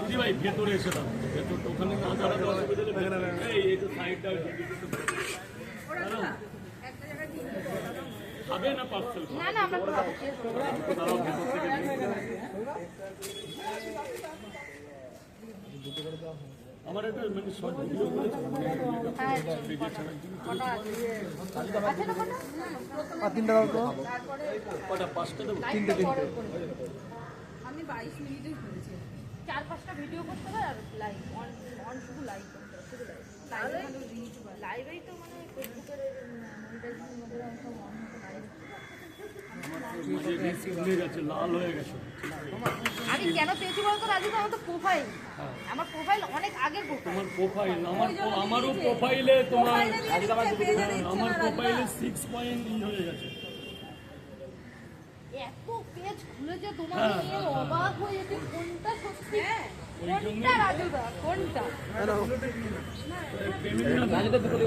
দিদি ভাই ভেতরে এসে দাও, ভেতর ওখানে না দাঁড়াতে অসুবিধা হলে এই তো সাইডটা খাবে না পার্সেল না না আমরা খাবো দাঁড়াও ভেতর থেকে আমার একটা মানে শর্ট ভিডিও করেছে কটা 5টা দেবো 3টে আমি 22 মিনিটে করেছি 4-5টা ভিডিও করতে হয় আর লাইভ অন শুধু লাইভ করতে হয় শুধু লাইভ লাইভেই তো মানে ফেসবুকের মনিটাইজেশন মধ্যে সব অন হতে লাইভ লাল হয়ে গেছে। আমি কেন পেয়েছি বলতো রাজীব, আমার তো প্রোফাইল, আমার প্রোফাইল অনেক আগের প্রোফাইল। তোমার প্রোফাইল আমারও প্রোফাইলে তোমার আমার প্রোফাইলে 6 পয়েন্ট হয়ে গেছে। এত পেজ খুলেছে তোমার নিয়ে অবাক হয়ে যেতে, কোনটা সত্যি কোনটা রাজুদা কোনটা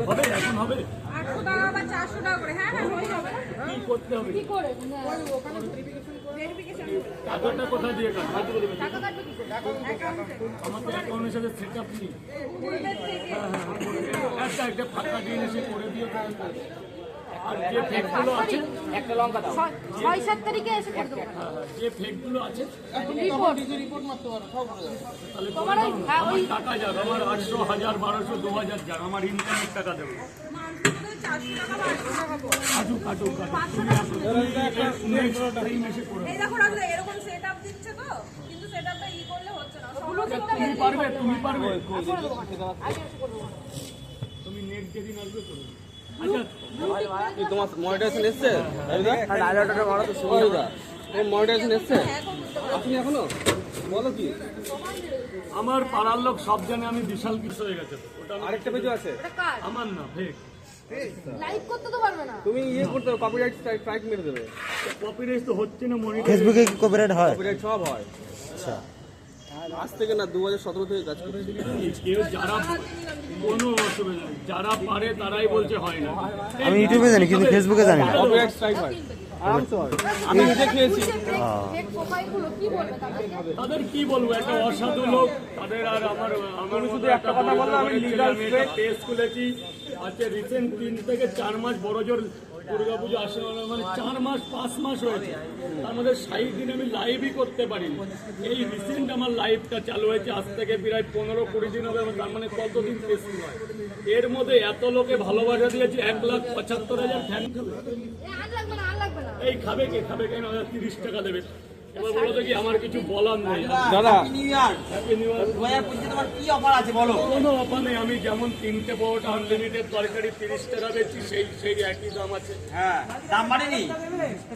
হবে এখন হবে 800 টাকা বা 400 টাকা করে। হ্যাঁ হ্যাঁ হয়ে যাবে। কি করতে হবে কি করে ওখানে ভেরিফিকেশন টাকাটা কোথা দিয়ে কাটবে? টাকা কাটবে কি করে? অ্যাকাউন্টে আমাদের অ্যাকাউন্টের সাথে সেটআপ নেই। একটা ফাঁকা দিয়ে এসে করে দিও। আর যে ফেকগুলো আছে একটা লঙ্কা দাও 6-7 তারিখে এসে করে দেবো। যে ফেকগুলো আছে রিপোর্ট মারতে পারো সব করে দেবো। তাহলে তোমার ওই টাকা যাবে আমার 800 1000 1200 2000 যাবে আমার ইনকামের টাকা দেবো। তুমি পারবে তুমি নেক্সট যেদিন আসবে করবে। আচ্ছা তোমার মনিটাইজেশন এসছে ডায়লগটা মারো তো সুবিধা। তোমার মনিটাইজেশন এসছে আপনি এখনো বলো কি? আমার পাড়ার লোক সব জানে আমি বিশাল কিছু হয়ে গেছে। ওটা আরেকটা পেজও আছে এটা কার? আমার না ফেক। লাইভ করতে তো পারবে না। তুমি করতে হবে, কপিরাইট স্ট্রাইক মেরে দেবে। কপিরাইট তো হচ্ছে না মনিটর। ফেসবুকে কি কপিরাইট হয়? কপিরাইট সব হয়। আচ্ছা আজ থেকে না 2017 থেকে কাজ করছি। কেউ যারা কোনো অসুবিধা নেই, যারা পারে তারাই বলছে হয় না। আমি ইউটিউবে জানি কিন্তু ফেসবুকে জানি না। কপিরাইট স্ট্রাইক হয় আরামসে হয়। আমি নিজে খেয়েছি। ফেক প্রোফাইলগুলো কি বলবে তাদেরকে? তাদের কি বলবো, একটা অসাধু লোক তাদের। আর আমার শুধু একটা কথা বললাম, আমি লিগ্যাল পেজ খুলেছি। আজকে রিসেন্ট 3 থেকে 4 মাস বড় জোর দুর্গাপুজো আসে, মানে 4 মাস 5 মাস হয়েছে। তার মধ্যে 60 দিন আমি লাইভই করতে পারিনি। এই রিসেন্ট আমার লাইভটা চালু হয়েছে, আজ থেকে প্রায় 15-20 দিন হবে। তার মানে কতদিন পেজ নয়। এর মধ্যে এত লোকে ভালোবাসা দিয়েছি, 1,75,000 ফ্যান খাবে। আর লাগবে না, আর লাগবে না। এই খাবে কে? খাবে কেন? 30 টাকা দেবে। এবার বলো দেখি, আমার কিছু বলার নেই। দাদা হ্যাপি নিউ ইয়ার। তোমার কি অফার আছে বলো? কোনো অফার নেই। আমি যেমন 3টে পরোটা আনলিমিটেড তরকারি 30 টাকা বেচি, সেই একই দাম আছে। হ্যাঁ, দাম বাড়েনি।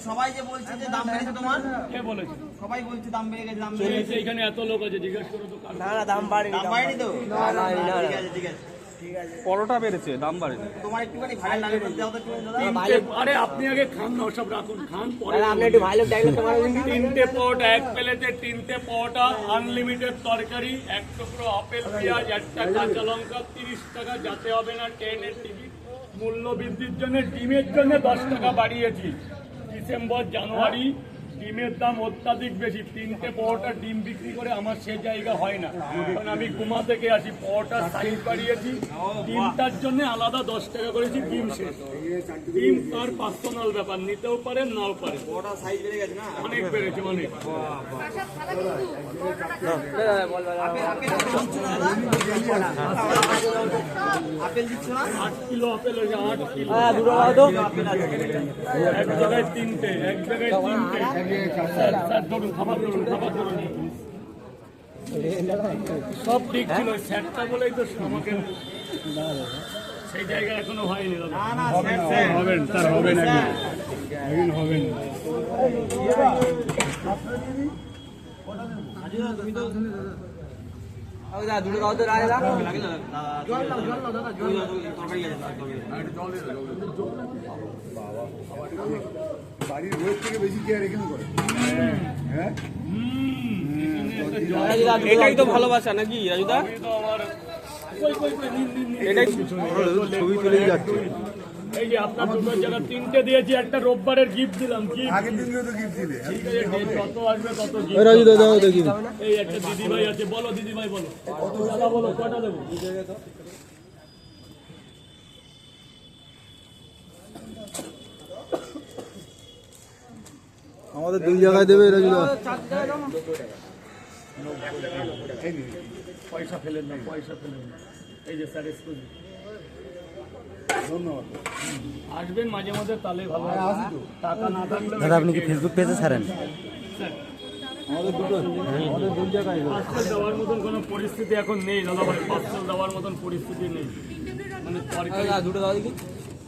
সবাই যে বলছে যে দাম বেড়েছে, তোমার কে বলেছে? সবাই বলছে দাম বেড়ে গেছে, দাম বেড়ে গেছে। এইখানে এত লোক আছে, জিজ্ঞেস করো তো কার। না দাম বাড়েনি। দাম বাড়েনি তো? ঠিক আছে ঠিক আছে। পরোটা বেড়েছে, দাম বাড়েনি। তোমার একটুখানি ভাইরাল লাগে বলতে দাও তো একটু দাদা। আরে আপনি আগে খান না, ওসব রাখুন, খান পরে। আপনি একটু ভালো ডায়লগ তো মারবেন। 3টে পরোটা, এক প্লেটে 3টে পরোটা আনলিমিটেড তরকারি, 1 টুকরো আপেল পেঁয়াজ, 1টা কাঁচা লঙ্কা, 30 টাকা। যাতে হবে না ট্রেনের টিকিট। মূল্য বৃদ্ধির জন্য ডিমের জন্য 10 টাকা বাড়িয়েছি। ডিসেম্বর জানুয়ারি ডিমের দাম অত্যাধিক বেশি। 3টে পরোটা ডিম বিক্রি করে আমার সে জায়গা হয় না, কারণ আমি ঘুমা থেকে আসি। পরোটার সাইজ বাড়িয়েছি, ডিমটার জন্য আলাদা 10 টাকা করেছি। ডিম শেষ। ডিম তার পার্সোনাল ব্যাপার, নিতেও পারেন নাও পারেন। ওটা সাইজ বেড়ে গেছে না? অনেক বেড়েছে, অনেক। কাঁচা থালা কিন্তু পরোটাটা আপেল দিচ্ছ না? 8 কিলো আপেল হয়েছে, 8 কিলো। দুটো দাও তো। এক জায়গায় 3টে, এক জায়গায় 3টে। স্যার ধরুন, খাবার ধরুন, খাবার ধরুন। সব ঠিক ছিল, স্যারটা বলেই তো আমাকে সেই জায়গা এখনো হয়নি। হবেন স্যার, হবেন একদিন হবেন। দুটো দাও তো রাজা। লাগে না জল নাও, জল নাও দাদা, জল নাও। তরকারি আছে, বাড়ির রোদ থেকে বেশি কেয়ার এখানে করে। হ্যাঁ এটাই তো ভালোবাসা নাকি রাজুদা? আমি তো আমার এটাই ছবি তুলে যাচ্ছে। এই যে আপনার দুটোর জায়গা তিনটে দিয়েছি, একটা রোববারের গিফট দিলাম। গিফট আগের দিনকেও তো গিফট দিলে ঠিক আছে, যত আসবে তত gift। রাজু দাও দেখি এই একটা দিদিভাই আছে, বলো দিদিভাই বলো, দাদা বলো কটা দেবো? আমাদের 2 জায়গায় দেবে রাজু দা। পয়সা ফেলেন না, পয়সা ফেলেন না। এই যে স্যার এক্সকিউজ ধন্যবাদ। আসবেন মাঝে মাঝে, তাহলে ভালো হবে। টাকা না থাকলে দাদা আপনি কি ফেসবুক পেজে ছাড়েন? আমাদের 2 জায়গায় পার্সেল দেওয়ার মতন কোনো পরিস্থিতি এখন নেই দাদা ভাই, পার্সেল দেওয়ার মতন পরিস্থিতি নেই। মানে তরকারি দুটো দাও দেখি।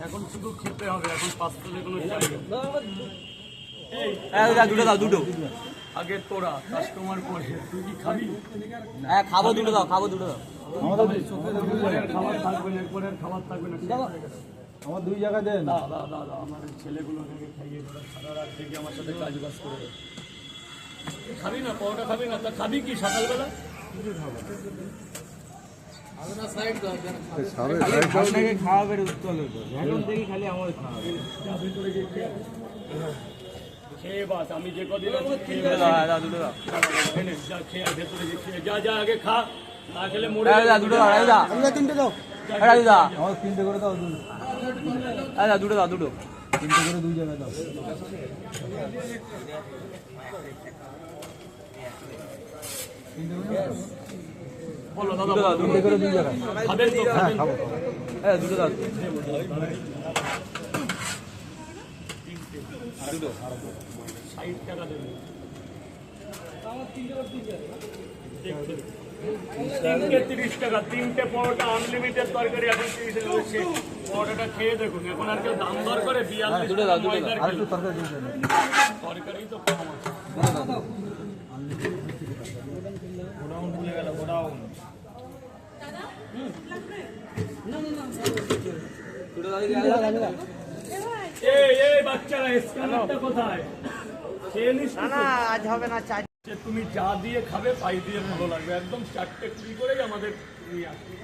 এখন শুধু খেতে হবে, এখন পার্সেলের কোনো জায়গা এই দুটো দাও দুটো। আগে তোরা কাস্টমার পরে, তুই কি খাবি? হ্যাঁ খাবো, দুটো দাও, খাবো দুটো দাও। এরপরের খাবার থাকবে না, এরপরের খাবার থাকবে না। আমার 2 জায়গায় দেন। দাদা দাদা আমার এই ছেলেগুলোকে খাইয়ে ওরা সারা রাত থেকে আমার সাথে কাজ বাজ করে দেয়। খাবি না পরোটা, খাবি না? তা খাবি কি সকালবেলা? আপনাকে খাওয়াবে উত্তর হতো, এখন দেখি খালি আমার খাওয়াবে। যা ভেতরে গিয়ে খেয়ে আয়। খেয়ে বাস, আমি যে কদিন আছি খেয়ে দুটো বাস। দাও, দুটো দাও। খেয়ে যা, খেয়ে আয়, ভেতরে গিয়ে খেয়ে যা, যা আগে খা, না খেলে মরে রাজু দা দুটো দাও, রাজু দা। তিনটে দাও। রাজু দা আমার 3টে করে দাও। রাজু দা দুটো দাও, দুটো। 3টে করে 2 জায়গায় দাও। বলো দাদা, দুটো দাও, 3টে করে 2 জায়গায়। খাবেন তো? খাবেন তো? হ্যাঁ দুটো দাও। দুটো 60 টাকা দেবেন। তিনটে 30 টাকা, তিনটে পরোটা আনলিমিটেড তরকারি এখন 30 টাকা হচ্ছে। পরোটাটা খেয়ে দেখুন, এখন আর কেউ দাম দর করে 42 দুটো দাও, দুটো দাও। ময়দার আর কিলো। একটু তরকারি দিয়ে দেন। তরকারি তো কম আছে। দুটো দাও দেখি, রাজু দা। এই বাচ্চারা, স্ক্যানারটা কোথায়? খেয়ে নিস তো? আজ হবে না, চাই। যে তুমি যা দিয়ে খাবে তাই দিয়ে ভালো লাগবে, একদম 4টে কুড়ি করেই আমাদের নিয়ে আসবে।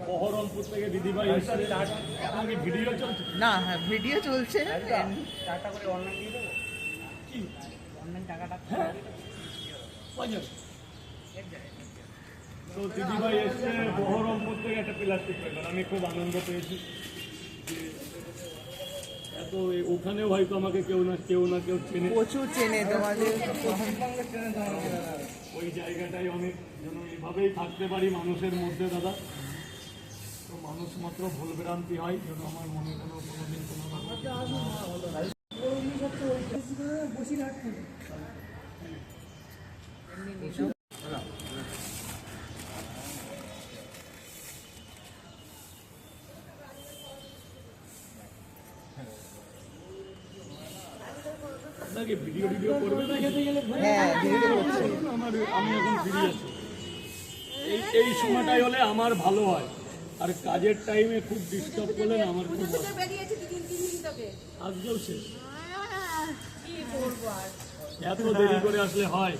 বহরমপুর থেকে দিদিভাই এসে এখন কি ভিডিও চলছে? না হ্যাঁ ভিডিও চলছে বাজার। তো দিদিভাই এসে বহরমপুর থেকে একটা প্লাস্টিক পেপার, আমি খুব আনন্দ পেয়েছি যে এত ওখানেও হয়তো আমাকে কেউ না কেউ চেনে। প্রচুর চেনে তোমাদের ওই জায়গাটাই অনেক যেন এইভাবেই থাকতে পারি মানুষের মধ্যে দাদা। তো মানুষ মাত্র ভুল ভ্রান্তি হয়, যেন আমার মনে কোনোদিন কোনো আপনাকে ভিডিও করবে না? হ্যাঁ ভিডিও করছে আমি এখন ফ্রি আছি। এই সময়টাই হলে আমার ভালো হয়, আর কাজের টাইমে খুব ডিস্টার্ব করলে না আমার খুব আজকেও শেষ। এত দেরি করে আসলে হয়?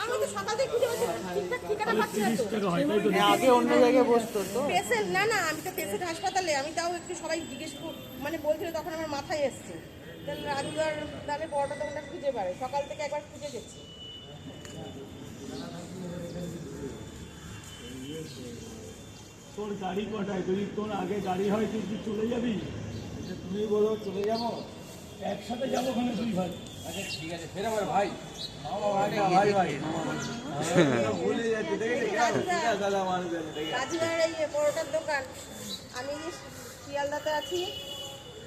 আমি তো সকাল থেকে খুঁজে ঠিকঠাক ঠিকানা পাচ্ছি না 30 তো। টাকা হয় তাই তো? আগে অন্য জায়গায় বসতো তো পেশেন্ট না না, আমি তো পেশেন্ট হাসপাতালে, আমি তাও একটু সবাই জিজ্ঞেস মানে বলছিল, তখন আমার মাথায় এসছে। তাহলে রাজুদার দামে বড়টা দোকানটা খুঁজে পারে, সকাল থেকে একবার খুঁজে গেছি। তোর গাড়ি কটায়? যদি তোর আগে গাড়ি হয় তুই কি চলে যাবি? তুমি বলো চলে যাবো, একসাথে যাবো ওখানে দুই ভাই। আচ্ছা ঠিক আছে, ফের আমার ভাই। রাজুদার এই বড়টার দোকান, আমি শিয়ালদাতে আছি,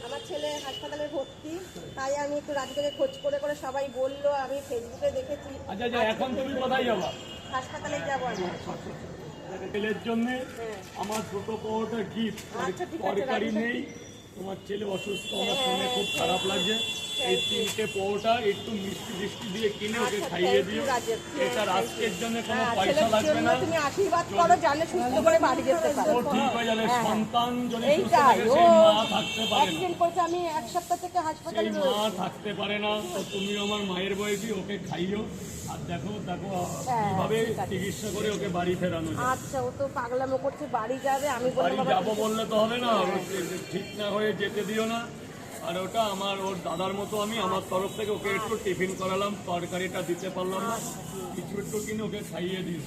আমার ছেলে হাসপাতালে ভর্তি, তাই আমি একটু রাজুদাকে খোঁজ করে করে সবাই বললো, আমি ফেসবুকে দেখেছি। আচ্ছা আচ্ছা, এখন তুমি কোথায় যাবা? হাসপাতালে যাবো আমি। ছেলের জন্য আমার দুটো পরোটা গিফট, আচ্ছা, ঠিক আছে, তরকারি রাজু। নেই, তোমার ছেলে অসুস্থ, আমার শুনে খুব খারাপ লাগছে। এই 3টে পরোটা একটু মিষ্টি টিষ্টি দিয়ে কিনে ওকে আচ্ছা, খাইয়ে thank you, দিও। রাজেশ। এটা আজকের জন্য কোনো হ্যাঁ, পয়সা ছেলের লাগবে জন্য না। তুমি আশীর্বাদ করো, জানে সুস্থ করে বাড়ি যেতে পারে। ও ঠিক হয়ে যাবে, সন্তান যদি সুস্থ এইটাই, থাকে ও সেই মা থাকতে পারে না। অ্যাক্সিডেন্ট করেছে, আমি এক সপ্তাহ থেকে হাসপাতালে সেই মা থাকতে পারে না। তো তুমি আমার মায়ের বয়সী, ওকে খাইও, আর দেখো হ্যাঁ, কিভাবে ঠিক আছে। চিকিৎসা করে ওকে বাড়ি ফেরানো যায়। আচ্ছা, ও তো পাগলামো করছে, বাড়ি যাবে। আমি বাড়ি বললাম যাবো বললে তো হবে না, ঠিক না হয়ে যেতে দিও না। আর ওটা ওর দাদার মতো আমি আমার তরফ থেকে ওকে একটু টিফিন করালাম, তরকারিটা দিতে পারলাম না, কিছু একটু কিনে ওকে খাইয়ে দিই।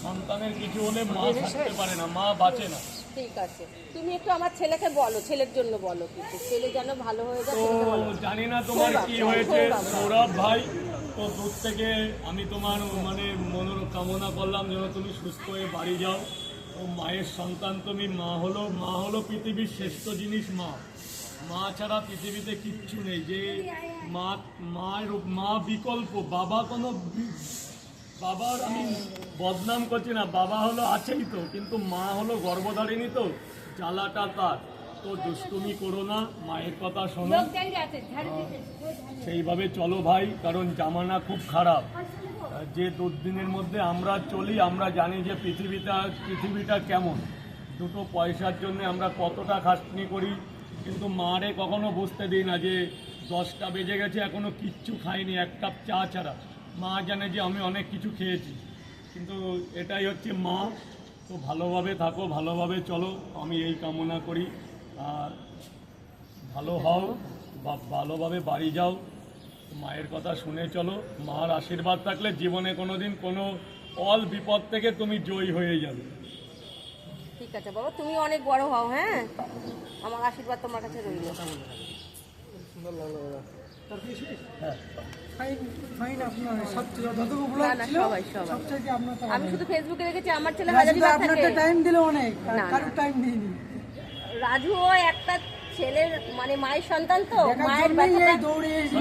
সন্তানের কিছু হলে মা থাকতে পারে না, মা বাঁচে না। ঠিক আছে, তুমি একটু আমার ছেলেকে বলো, ছেলের জন্য বলো, কিন্তু ছেলে যেন ভালো হয়ে যায় তো ছেলেকে বলো। জানি না তোমার কি হয়েছে সৌরভ ভাই, তো দূর থেকে আমি তোমার মানে কামনা করলাম যেন তুমি সুস্থ হয়ে বাড়ি যাও। তো মায়ের সন্তান তুমি, মা হলো পৃথিবীর শ্রেষ্ঠ জিনিস। মা ছাড়া পৃথিবীতে কিচ্ছু নেই। যে মা বিকল্প, বাবার আমি বদনাম করছি না, বাবা হলো আছেই তো, কিন্তু মা হলো গর্ভধারিণী, তো জ্বালাটা তার। তো দুষ্টুমি করো না, মায়ের কথা শোনো, সেইভাবে চলো ভাই, কারণ জামানা খুব খারাপ। যে দুর্দিনের মধ্যে আমরা চলি, আমরা জানি যে পৃথিবীটা কেমন। দুটো পয়সার জন্য আমরা কতটা খাটনি করি, কিন্তু মারে কখনো বুঝতে দিই না যে 10টা বেজে গেছে এখনো কিচ্ছু খাইনি, এক কাপ চা ছাড়া। মা জানে যে আমি অনেক কিছু খেয়েছি, কিন্তু এটাই হচ্ছে মা। তো ভালোভাবে থাকো, ভালোভাবে চলো, আমি এই কামনা করি। আর ভালো হও, ভালোভাবে বাড়ি যাও, মায়ের কথা শুনে চলো। মার আশীর্বাদ থাকলে জীবনে কোনোদিন কোনো বিপদ থেকে তুমি জয়ী হয়ে যাবে। ঠিক আছে বাবা, তুমি অনেক বড় হও। হ্যাঁ, আমার আশীর্বাদ তোমার কাছে রইল। না না, সবাই আমি শুধু ফেসবুকে দেখেছি, আমার ছেলে হাজারিবাগ থাকে। টাইম দিলে অনেক, না, কারো না। টাইম দিইনি। রাজুও একটা ছেলের মানে মায়ের সন্তান, তো মায়ের জন্যই ব্যাপারটা এই দৌড়ে এসেছি।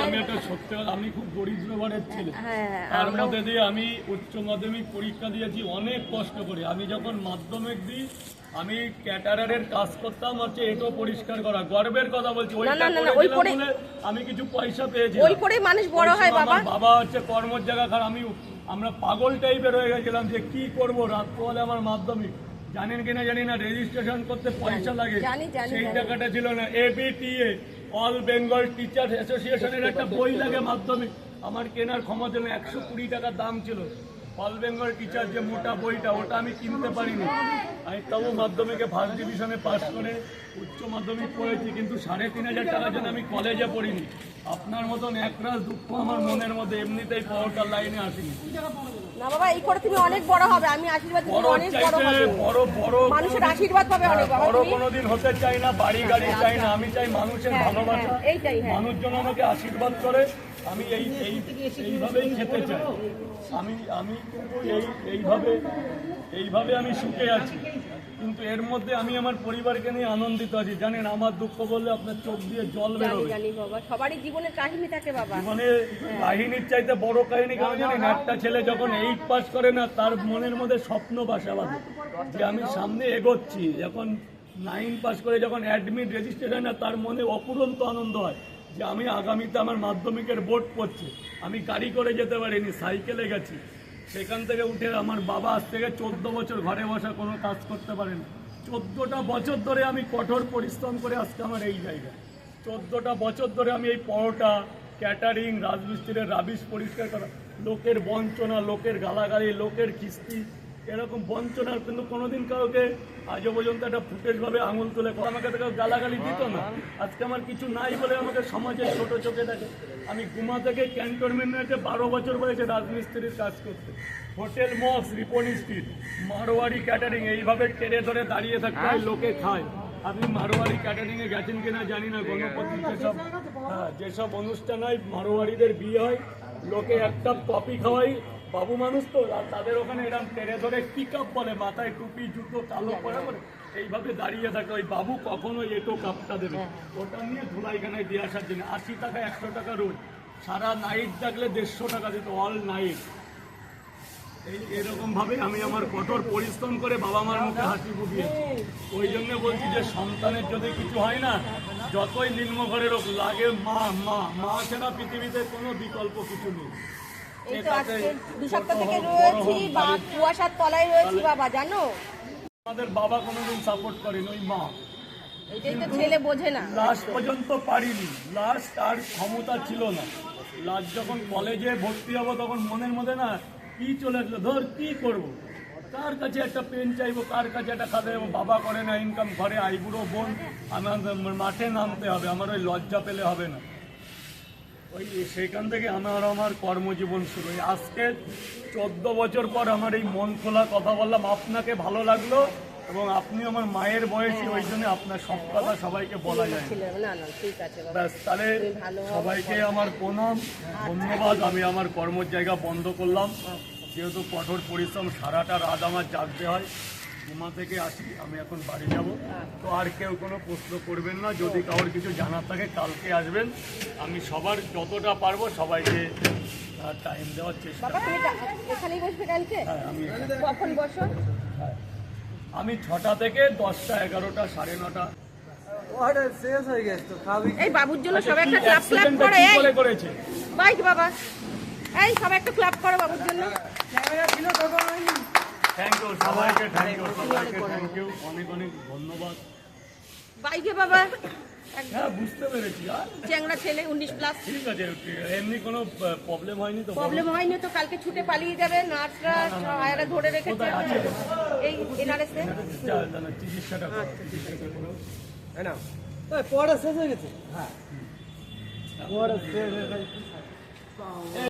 আমি একটা সত্যি কথা, আমি খুব দরিদ্র ঘরের ছেলে। হ্যাঁ, তার মধ্যে দিয়ে আমি উচ্চ মাধ্যমিক পরীক্ষা দিয়েছি অনেক কষ্ট করে। আমি যখন মাধ্যমিক দিই, আমি ক্যাটারারের কাজ করতাম, হচ্ছে এটো পরিষ্কার করা। গর্বের কথা বলছি, আমি কিছু পয়সা পেয়েছি। ওই করেই মানুষ বড় হয় বাবা। বাবা হচ্ছে কর্মর জায়গা খারাপ, আমরা পাগল টাইপের হয়ে গেছিলাম যে কি করব। রাত্রে আমার মাধ্যমিক, জানেন কিনা জানি না, রেজিস্ট্রেশন করতে পয়সা লাগে, সেই টাকাটা ছিল না। ABTA অল বেঙ্গল টিচার অ্যাসোসিয়েশনের একটা বই লাগে মাধ্যমিক, আমার কেনার ক্ষমতা নেই, 120 টাকা দাম ছিল। অল বেঙ্গল টিচার যে মোটা বইটা, ওটা আমি কিনতে পারিনি। আমি তবু মাধ্যমিকে ফার্স্ট ডিভিশনে পাস করে উচ্চ মাধ্যমিক পড়েছি, কিন্তু 3500 টাকার জন্য আমি কলেজে পড়িনি। আপনার মতন একরাশ দুঃখ আমার মনের মধ্যে, এমনিতেই পড়াটার লাইনে আসিনি। না বাবা, এই করে তুমি অনেক বড় হবে, আমি আশীর্বাদ দিই, অনেক বড় হবে। বড় মানুষের আশীর্বাদ পাবে অনেক বাবা। বড় কোনোদিন হতে চাই না, বাড়ি গাড়ি চাই না, আমি চাই মানুষের ভালোবাসা। এইটাই, হ্যাঁ। মানুষ যেন আমাকে আশীর্বাদ করে, আমি এইভাবেই খেতে চাই। আমি কিন্তু এইভাবে আমি সুখে আছি, কিন্তু এর মধ্যে আমি আমার পরিবারকে নিয়ে আনন্দিত আছি। জানেন, আমার দুঃখ বললে আপনার চোখ দিয়ে জল বেরোবে। জানি বাবা, সবারই জীবনের কাহিনী থাকে বাবা। মানে কাহিনীর চাইতে বড় কাহিনী কেন জানেন? একটা ছেলে যখন 8 পাস করে না, তার মনের মধ্যে স্বপ্ন বাসা বাঁধে যে আমি সামনে এগোচ্ছি। যখন 9 পাস করে যখন অ্যাডমিট রেজিস্ট্রেশন হয় না, তার মনে অপুরন্ত আনন্দ হয় যে আমি আগামীতে আমার মাধ্যমিকের বোর্ড পড়ছে। আমি গাড়ি করে যেতে পারিনি, সাইকেলে গেছি। সেখান থেকে উঠে আমার বাবা আজ থেকে 14 বছর ঘরে বসা কোনো কাজ করতে পারেনি। 14টা বছর ধরে আমি কঠোর পরিশ্রম করে আজকে আমার এই জায়গায়। 14টা বছর ধরে আমি এই পরোটা, ক্যাটারিং, রাজমিস্ত্রির রাবিশ পরিষ্কার করা, লোকের বঞ্চনা, লোকের গালাগালি, লোকের কিস্তি, এরকম বঞ্চনার কিন্তু কোনোদিন কাউকে আজও পর্যন্ত একটা ফুটেজভাবে আঙুল তুলে আমাকে তো কেউ গালাগালি দিত না। আজকে আমার কিছু নাই বলে আমাকে সমাজের ছোট চোখে দেখে। আমি গুমা থেকে ক্যান্টনমেন্টে 12 বছর বয়সে রাজমিস্ত্রির কাজ করতে, hotel Mox, Ripon street, Marwari catering, এইভাবে টেনে ধরে দাঁড়িয়ে থাকতে হয়, লোকে খায়। আপনি মারোয়ারি ক্যাটারিংয়ে গেছেন কিনা জানি না, গণপতি যেসব অনুষ্ঠান হয়, মারোয়ারিদের বিয়ে হয়, লোকে একটা কফি খাওয়াই, বাবু মানুষ তো, আর তাদের ওখানে এরকম টেনে ধরে পিক আপ বলে, মাথায় টুপি, জুতো কালো পরে বলে, এইভাবে দাঁড়িয়ে থাকে। ওই বাবু কখনো এটো কাপটা দেবে, ওটা নিয়ে ধুলাইখানায় দিয়ে আসার জন্য 80 টাকা 100 টাকা রোজ। সারা নাইট থাকলে 150 টাকা দিত, অল নাইট। এরকম ভাবে আমি আমার কঠোর পরিশ্রম করে বাবা মার মুখে হাসি ফুটিয়েছি। ওই জন্য বলছি যে সন্তানের যদি কিছু হয় না, যতই নিম্ন ঘরের হোক, লাগে মা। মা ছাড়া পৃথিবীতে কোনো বিকল্প কিছু নেই। এই তো আজকে 2 সপ্তাহ থেকে রয়েছি বা কুয়াশার তলায় রয়েছি বাবা, জানো আমাদের বাবা কোনোদিন সাপোর্ট করেন, ওই মা। এটাই তো ছেলে বোঝে না। লাস্ট পর্যন্ত পারিনি, লাস্ট আর ক্ষমতা ছিল না। লাস্ট যখন কলেজে ভর্তি হবো তখন মনের মধ্যে না কি চলে আসলো, ধর কি করব, কার কাছে একটা পেন চাইবো, কার কাছে একটা খাতা দেবো, বাবা করে না ইনকাম, ঘরে আইবুড়ো বোন, আমার মাঠে নামতে হবে, আমার ওই লজ্জা পেলে হবে না। ওই সেখান থেকে আমার কর্মজীবন শুরু। আজকে 14 বছর পর আমার এই মন খোলা কথা বললাম, আপনাকে ভালো লাগলো এবং আপনি আমার মায়ের বয়সী, ওই জন্য আপনার সব কথা সবাইকে বলা যায় না। ব্যাস, তাহলে সবাইকে আমার প্রণাম, ধন্যবাদ। আমি আমার কর্মের জায়গা বন্ধ করলাম, যেহেতু কঠোর পরিশ্রম, সারাটা রাত আমার জাগতে হয়, ঘুমা থেকে আসি, আমি এখন বাড়ি যাব। তো আর কেউ কোনো প্রশ্ন করবেন না, যদি কারোর কিছু জানার থাকে কালকে আসবেন, আমি সবার যতটা পারবো সবাইকে টাইম দেওয়ার চেষ্টা করব। এখানেই বসবে কালকে? হ্যাঁ, কখন বসো? আমি 6টা থেকে 10টা, 11টা, 9:30। এই বাবুর জন্য সবাই একটা ক্লাপ করে। কি করে করেছে? বাইক বাবা, এই সবাই একটা ক্লাপ করো বাবুর জন্য। থ্যাংক ইউ সবাইকে, থ্যাংক ইউ, অনেক অনেক ধন্যবাদ। বাইকে বাবা, হ্যাঁ, বুঝতে পেরেছি। আর চ্যাংড়া ছেলে 19+। ঠিক আছে, এমনি কোনো প্রবলেম হয়নি তো? প্রবলেম হয়নি তো? কালকে ছুটে পালিয়ে যাবে, নার্সরা আয়ারা ধরে রেখেছে কোথায় আছে? এই এনআরএসে। চিকিৎসাটা করো, চিকিৎসাটা করো। পড়া শেষ হয়ে গেছে।